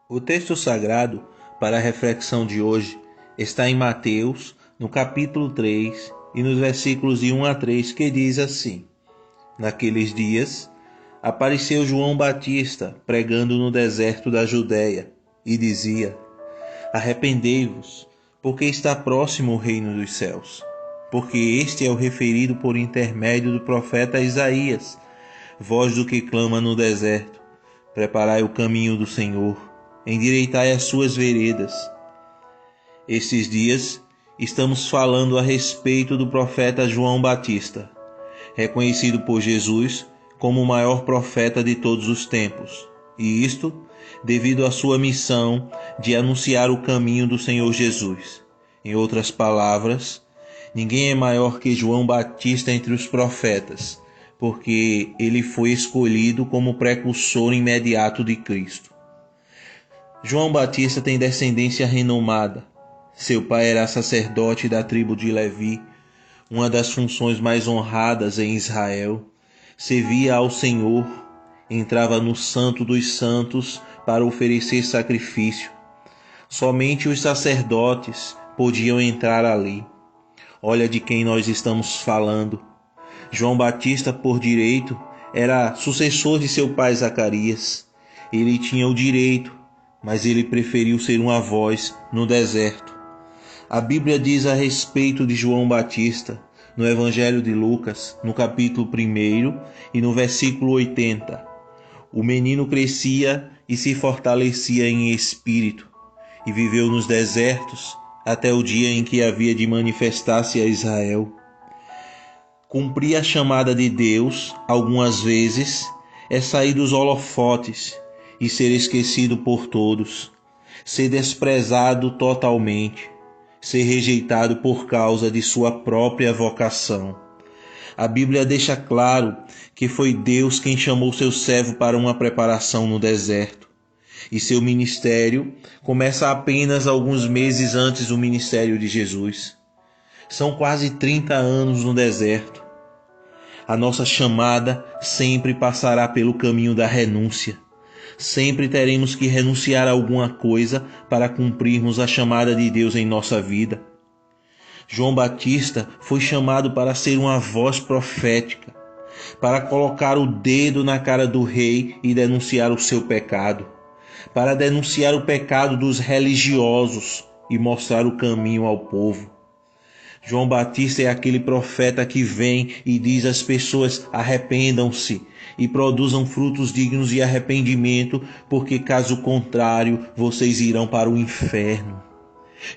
O texto sagrado para a reflexão de hoje está em Mateus, no capítulo 3 e nos versículos de 1 a 3, que diz assim: Naqueles dias, apareceu João Batista pregando no deserto da Judéia e dizia: Arrependei-vos, porque está próximo o reino dos céus. Porque este é o referido por intermédio do profeta Isaías, voz do que clama no deserto: Preparai o caminho do Senhor, endireitai as suas veredas. Estes dias estamos falando a respeito do profeta João Batista, reconhecido por Jesus como o maior profeta de todos os tempos, e isto devido à sua missão de anunciar o caminho do Senhor Jesus. Em outras palavras, ninguém é maior que João Batista entre os profetas, porque ele foi escolhido como precursor imediato de Cristo. João Batista tem descendência renomada. Seu pai era sacerdote da tribo de Levi, uma das funções mais honradas em Israel. Servia ao Senhor, entrava no Santo dos Santos para oferecer sacrifício. Somente os sacerdotes podiam entrar ali. Olha de quem nós estamos falando. João Batista, por direito, era sucessor de seu pai Zacarias. Ele tinha o direito, mas ele preferiu ser uma voz no deserto. A Bíblia diz a respeito de João Batista, no Evangelho de Lucas, no capítulo 1 e no versículo 80. O menino crescia e se fortalecia em espírito, e viveu nos desertos até o dia em que havia de manifestar-se a Israel. Cumprir a chamada de Deus, algumas vezes, é sair dos holofotes e ser esquecido por todos, ser desprezado totalmente, ser rejeitado por causa de sua própria vocação. A Bíblia deixa claro que foi Deus quem chamou seu servo para uma preparação no deserto, e seu ministério começa apenas alguns meses antes do ministério de Jesus. São quase 30 anos no deserto. A nossa chamada sempre passará pelo caminho da renúncia. Sempre teremos que renunciar a alguma coisa para cumprirmos a chamada de Deus em nossa vida. João Batista foi chamado para ser uma voz profética, para colocar o dedo na cara do rei e denunciar o seu pecado, para denunciar o pecado dos religiosos e mostrar o caminho ao povo. João Batista é aquele profeta que vem e diz às pessoas: arrependam-se e produzam frutos dignos de arrependimento, porque caso contrário vocês irão para o inferno.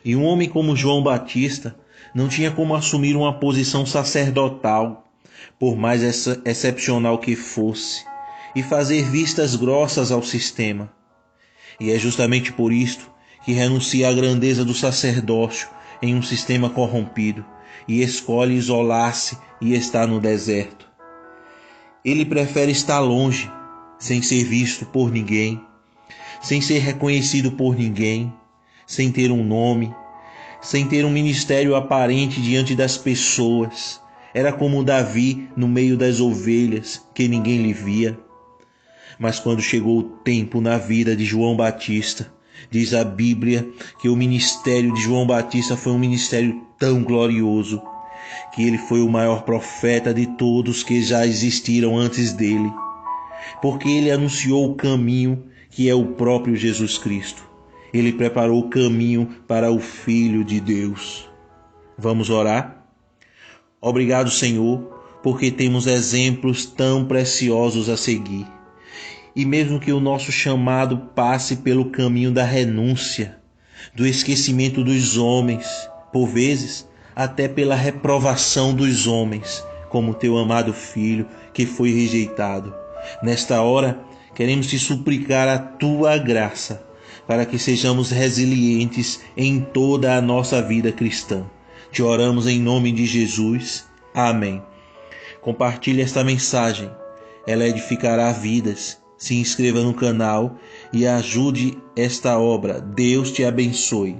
E um homem como João Batista não tinha como assumir uma posição sacerdotal, por mais excepcional que fosse, e fazer vistas grossas ao sistema. E é justamente por isto que renuncia à grandeza do sacerdócio em um sistema corrompido e escolhe isolar-se e estar no deserto. Ele prefere estar longe, sem ser visto por ninguém, sem ser reconhecido por ninguém, sem ter um nome, sem ter um ministério aparente diante das pessoas. Era como Davi no meio das ovelhas, que ninguém lhe via. Mas quando chegou o tempo na vida de João Batista, diz a Bíblia que o ministério de João Batista foi um ministério tão glorioso que ele foi o maior profeta de todos que já existiram antes dele, porque ele anunciou o caminho que é o próprio Jesus Cristo. Ele preparou o caminho para o Filho de Deus. Vamos orar? Obrigado, Senhor, porque temos exemplos tão preciosos a seguir. E mesmo que o nosso chamado passe pelo caminho da renúncia, do esquecimento dos homens, por vezes até pela reprovação dos homens, como teu amado Filho que foi rejeitado, nesta hora queremos te suplicar a tua graça para que sejamos resilientes em toda a nossa vida cristã. Te oramos em nome de Jesus. Amém. Compartilhe esta mensagem, ela edificará vidas. Se inscreva no canal e ajude esta obra. Deus te abençoe.